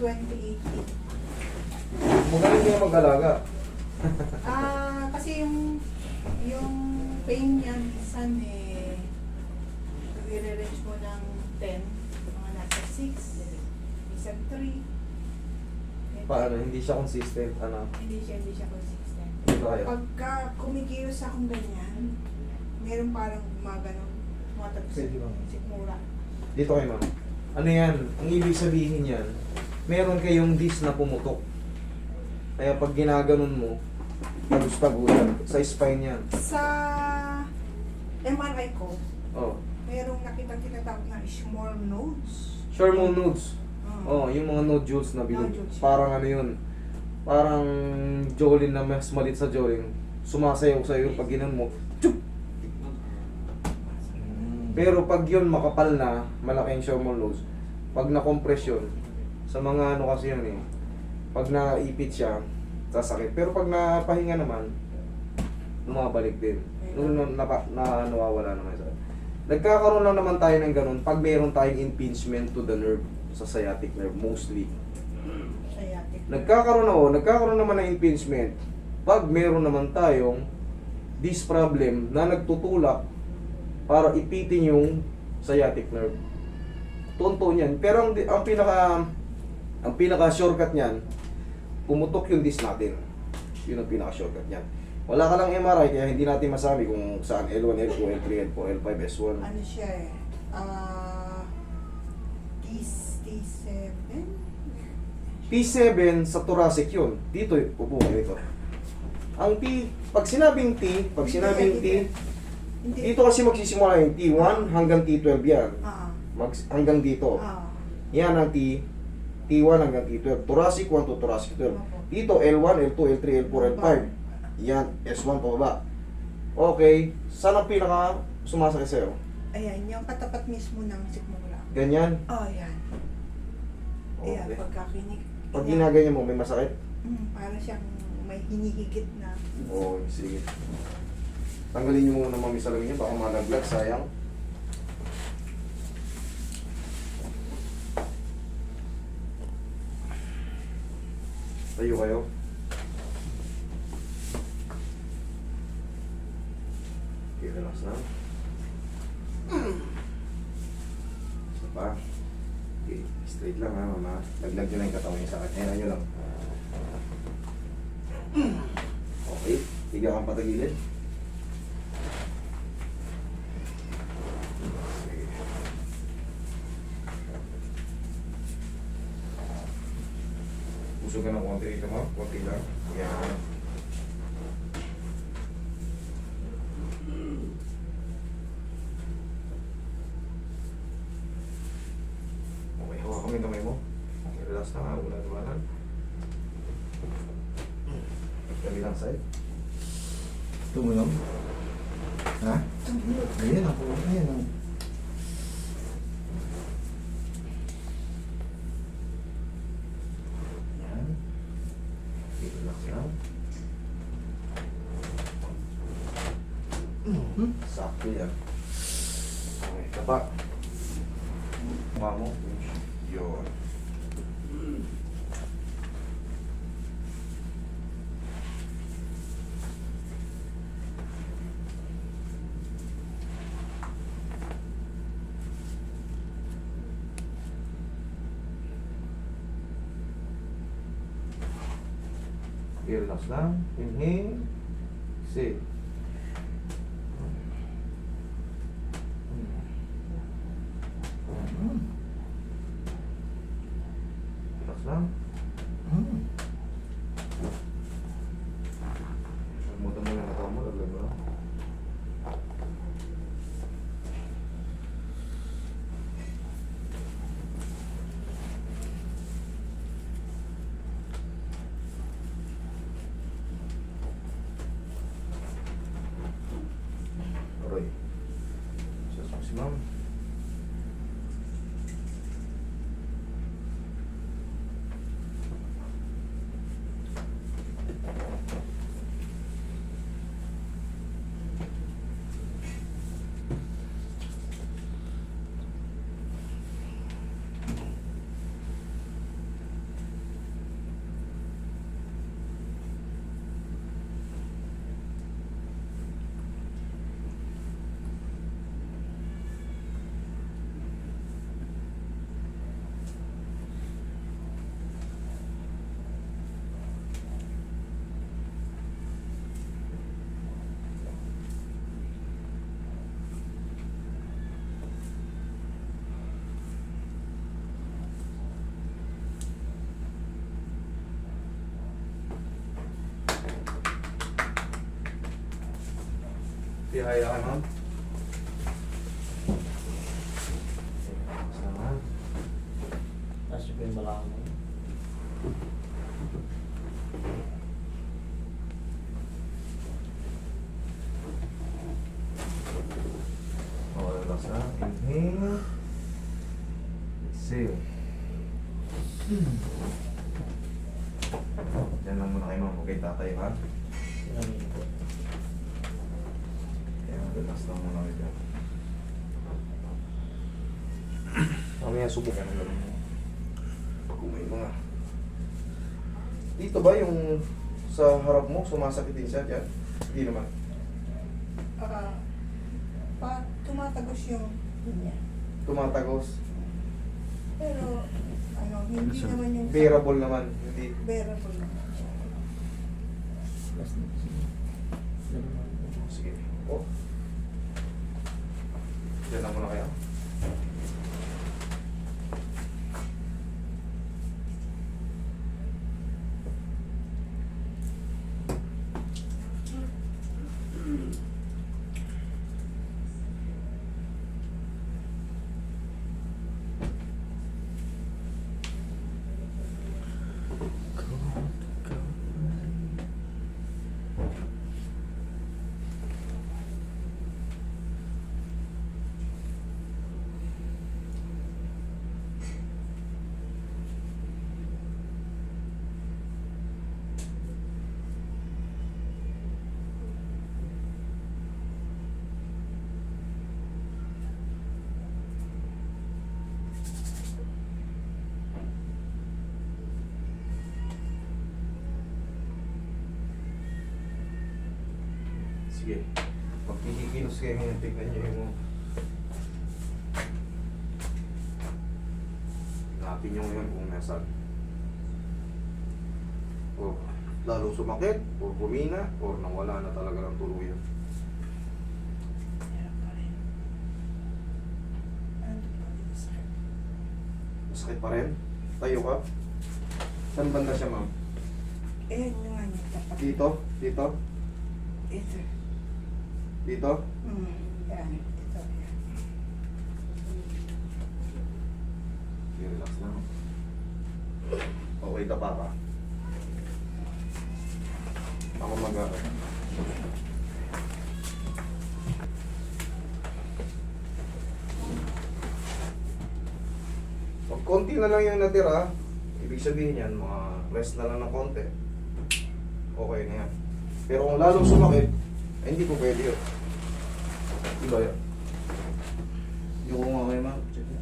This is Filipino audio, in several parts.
2018. Magaling niya mag-alaga. Kasi yung pain niya minsan i-range mo ng 10, mga nasa 6, minsan 3. Paano? Hindi siya consistent. Ano? Hindi siya consistent. Kaya. Pagka kumikilos akong ganyan, meron parang gumaganon, Pwede ba? sikmura. Dito kayo, ma'am. Ano yan? Ang ibig sabihin yan, meron kayong disc na pumutok. Kaya pag ginaganon mo, tagus-tagusan. Sa spine yan. Sa MRI ko, Oh. merong nakitang tinatawag na small nodes. Sherman nodes. Oh, yung mga nodules na bilog. Nodules. Parang ano yun. Parang Jolene na mas malit sa Jolene. Sumasayaw sa'yo pag ginan mo. Tsup! Pero pag yun makapal na, malaking Sherman nodes. Pag na-compress yun, sa mga ano kasi yun pag naipit siya, sasakit. Pero pag napahinga naman, bumabalik din. Nawawala naman sa. Nagkakaroon lang naman tayo ng ganun pag meron tayong impingement to the nerve sa sciatic nerve mostly. Sciatic. Nagkakaroon naman ng impingement pag meron naman tayong this problem na nagtutulak para ipitin yung sciatic nerve. Tonto niyan. Pero ang pinaka shortcut niyan, pumutok yung disc natin. Yun ang pinaka shortcut niyan. Wala ka lang MRI kaya hindi natin masabi kung saan L1, L2, L3, L4, L5, S1. Ano siya T7? P7 sa thoracic yun. Dito, upo mo dito. Ang T, pag sinabing T, Hindi. dito kasi magsisimula yung T1 hanggang T12 yan. Hanggang dito. Yan ang T1 hanggang T12. Thoracic 1 to thoracic 12. Dito, L1, L2, L3, L4, L5. Yan, S1 pababa. Okay, saan ang pinaka sumasakit sa'yo? Ayan, yung katapat mismo ng sikmura. Ganyan? Yan. Ayan, Okay. pagkakinig. Pag ginaganyan mo, may masakit? Para siyang may hinihigit na. Oo, sige. Tanggalin niyo muna mami sa niyo, baka malaglag, sayang. Tayo kayo. Okay, relax na. Isa pa. Okay, straight lang ha, mama. Laglag nyo lang yung katawan niyo sa akin. Ayan nyo lang. Okay, higa kang patagilid. Sige. Pusog ka ng konti dito mo, konti lang. Yan. Okay, hawa kami kamay mo. Okay, relax na nga, ulan-ulan. Kabilang side. Tumulong? Ha? Ayan ako. Ayan ako. Yan. Relax lang. Sakto yan. Okay, taba. Mukha mo. Yun. Relax lang. Inhale. Exhale. Relax lang. Mutan mo yung katawan mo. Laglag mo lang. Aray. Stress maximum. Tihaya ka, ma'am. Sama. Tapos yung balakang mo. Oh, relax na. Inhale. Exhale. Diyan lang muna kayo, ma'am. Okay, tatay, ha? Sinamin ko. Kaya relax lang muna kayo dyan. Mamaya subukan ang gano'n mo. Pag may mga... Dito ba yung sa harap mo, sumasakit din siya dyan? Hindi naman. Tumatagos yung niya. Tumatagos. Pero, hindi Sir, naman yung... Bearable naman. Hindi. Bearable naman. Last na. Sige. Oh. Diyan lang muna kayo. Sige. Pag kikikilos kayo ngayon, tignan nyo yung... Natin nyo ngayon kung nasaan. O lalo sumakit, o humina, o nawala na talaga ng tuluyan. Meron pa rin. Ano pa rin, sir? Masakit pa rin? Tayo ka? Saan banda siya, ma'am? Yung nga niya, tapat. Dito? Dito? Ito. Dito? Yan. Ito. Yan. Okay, relax lang. Okay, tapa ka. Ako mag-aaral. Pag konti na lang yung natira, ibig sabihin yan, mga rest na lang ng konti. Okay na yan. Pero kung lalong sumakit, ay hindi ko pwede yun. Iba yun. Yung nga kayo, ma'am. Check mo.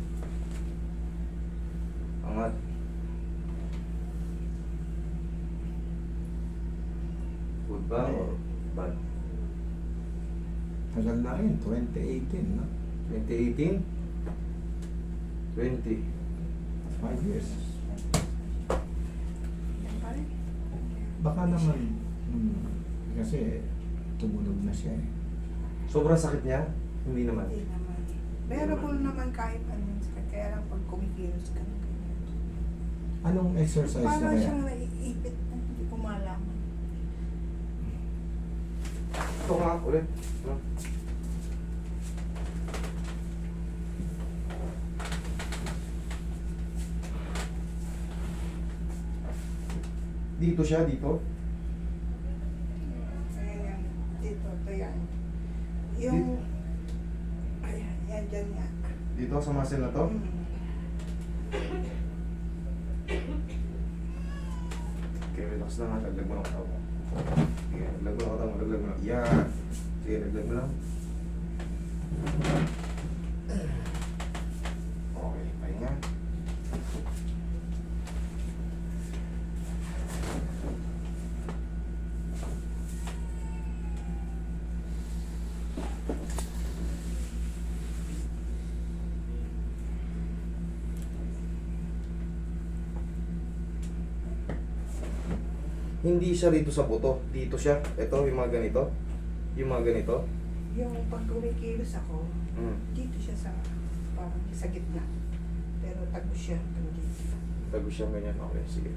Angat. Good ba or bad? Tagal na rin, 2018, no? 2018? 20. 5 years. Yan pa rin. Baka naman, kasi tumunog na siya eh. Sobrang sakit niya? Hindi naman. Hindi naman. Bearable naman kahit ano. Kaya lang pag kumikilos ka na ganyan. Anong exercise na Parang kaya? siyang naiipit na hindi ko malaman. Ito nga, ulit. Ito. Dito siya, dito. Ayan yan. Dito, ito yan. Yung... Ayan, yan dyan nga. Dito sa muscle na to. Okay, relax na nga. Laglag mo ng katawan mo. Sige, laglag mo ng katawan mo. Laglag mo lang. Yan. Sige, laglag mo lang. Okay, pahinga. Hindi siya rito sa buto. Dito siya. Ito, yung mga ganito. Yung mga ganito. Yung pag kumikilos ako, dito siya sa... Parang sa gitna. Pero tagos siya. Hanggang dito. Tago siya ganyan. Okay, sige.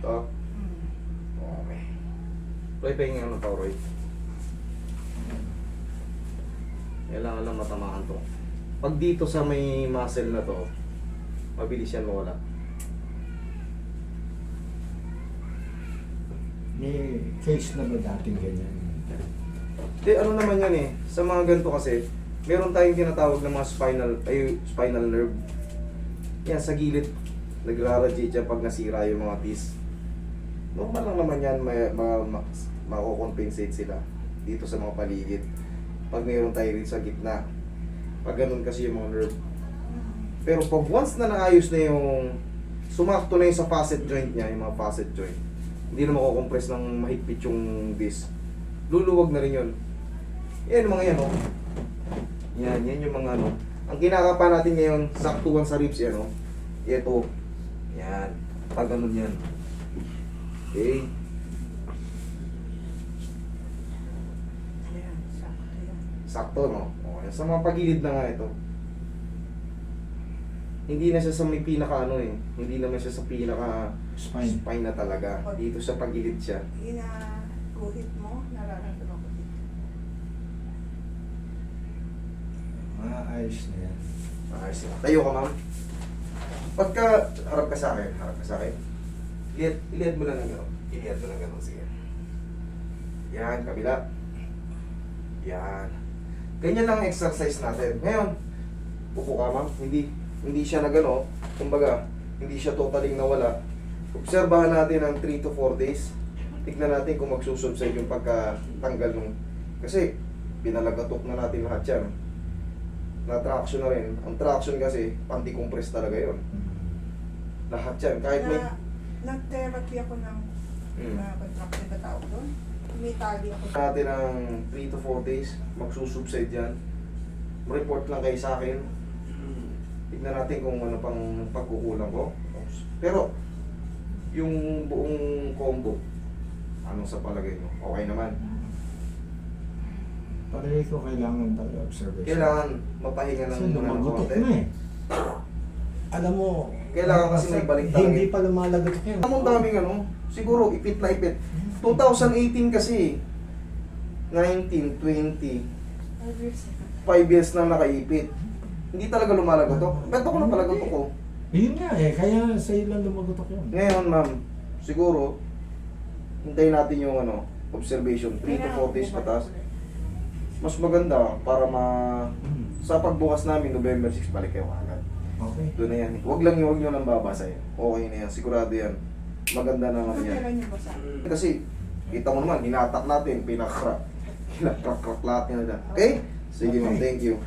To. Hmm. Okay. Roy, pahinga ng tao, Roy. Kailangan lang matamaan to. Pag dito sa may muscle na to, mabilis yan mawala. May case na ba dating ganyan? Di, ano naman yan eh. Sa mga ganito kasi, meron tayong tinatawag ng mga spinal nerve. Yan, sa gilid. Nagra-radiate yan pag nasira yung mga teeth. Normal lang naman yan, mako-compensate sila dito sa mga paligid. Pag mayroon tayo rin sa gitna. Pag ganun kasi yung mga nerve. Pero pag once na naayos na yung sumakto na yung sa facet joint niya, yung mga facet joint, hindi na mako-compress ng mahigpit yung disc. Luluwag na rin yun. Yan yung mga yan, oh. Yan yung mga ano. Ang kinakapa natin ngayon, saktuhan sa ribs yan, oh. Ito. Yan. Pag ganun yan. Okay. Ayan, sakto yan. Sakto, no? Okay. Sa mga pagilid na nga ito. Hindi na siya sa may pinaka ano eh. Hindi naman siya sa pinaka Spine. spine na talaga. Dito sa pagilid siya. Guhit mo, nararamdaman ko dito. Maayos na yan. Ayos na. Tayo ka, ma'am. Pagka harap ka sa akin, Ilihad mo lang ng gano'n. Ilihad mo lang gano'n. Sige. Yan, kabila. Yan. Ganyan lang ang exercise natin. Ngayon, upo ka, ma'am. Hindi siya na gano'n. Kumbaga, hindi siya totally nawala. Obserbahan natin ang 3 to 4 days. Tignan natin kung magsusubside yung pagkatanggal nung... Kasi, pinalagatok na natin lahat yan. Na-traction na rin. Ang traction kasi, panti-compress talaga yon. Lahat yan. Kahit may... Nag-therapy ako ng contracted na tao doon. Umitali ako. Natin ang 3 to 4 days, magsusubside yan. Report lang kayo sa akin. Tignan natin kung ano pang pagkukulang ko. Pero, yung buong combo, ano sa palagay mo? Okay naman. Pareho ko kailangan talaga observation. Kailangan mapahinga ng Kasi lumagutok na eh. Alam mo, Kailangan kasi may balik talaga. Hindi pa lumalagot yan. Ang daming ano, siguro ipit na ipit. 2018 kasi, 19, 20, 5 years na nakaipit. Hindi talaga lumalagot to. Beto ko na talaga to ko. Yun nga eh, kaya sa'yo lang lumagutok yun. Ngayon ma'am, siguro, hintayin natin yung ano, observation, 3 to 4 days patas. Mas maganda para sa pagbukas namin, November 6, balik kayo agad. Okay. Doon na yan. Huwag nyo lang babasa yan. Okay na yan. Sigurado yan. Maganda naman yan. Kailan niyo ba sa akin? Kasi, kita mo naman, hinatak natin, pinakrak lahat yan na dyan. Okay? Sige ma'am, thank you.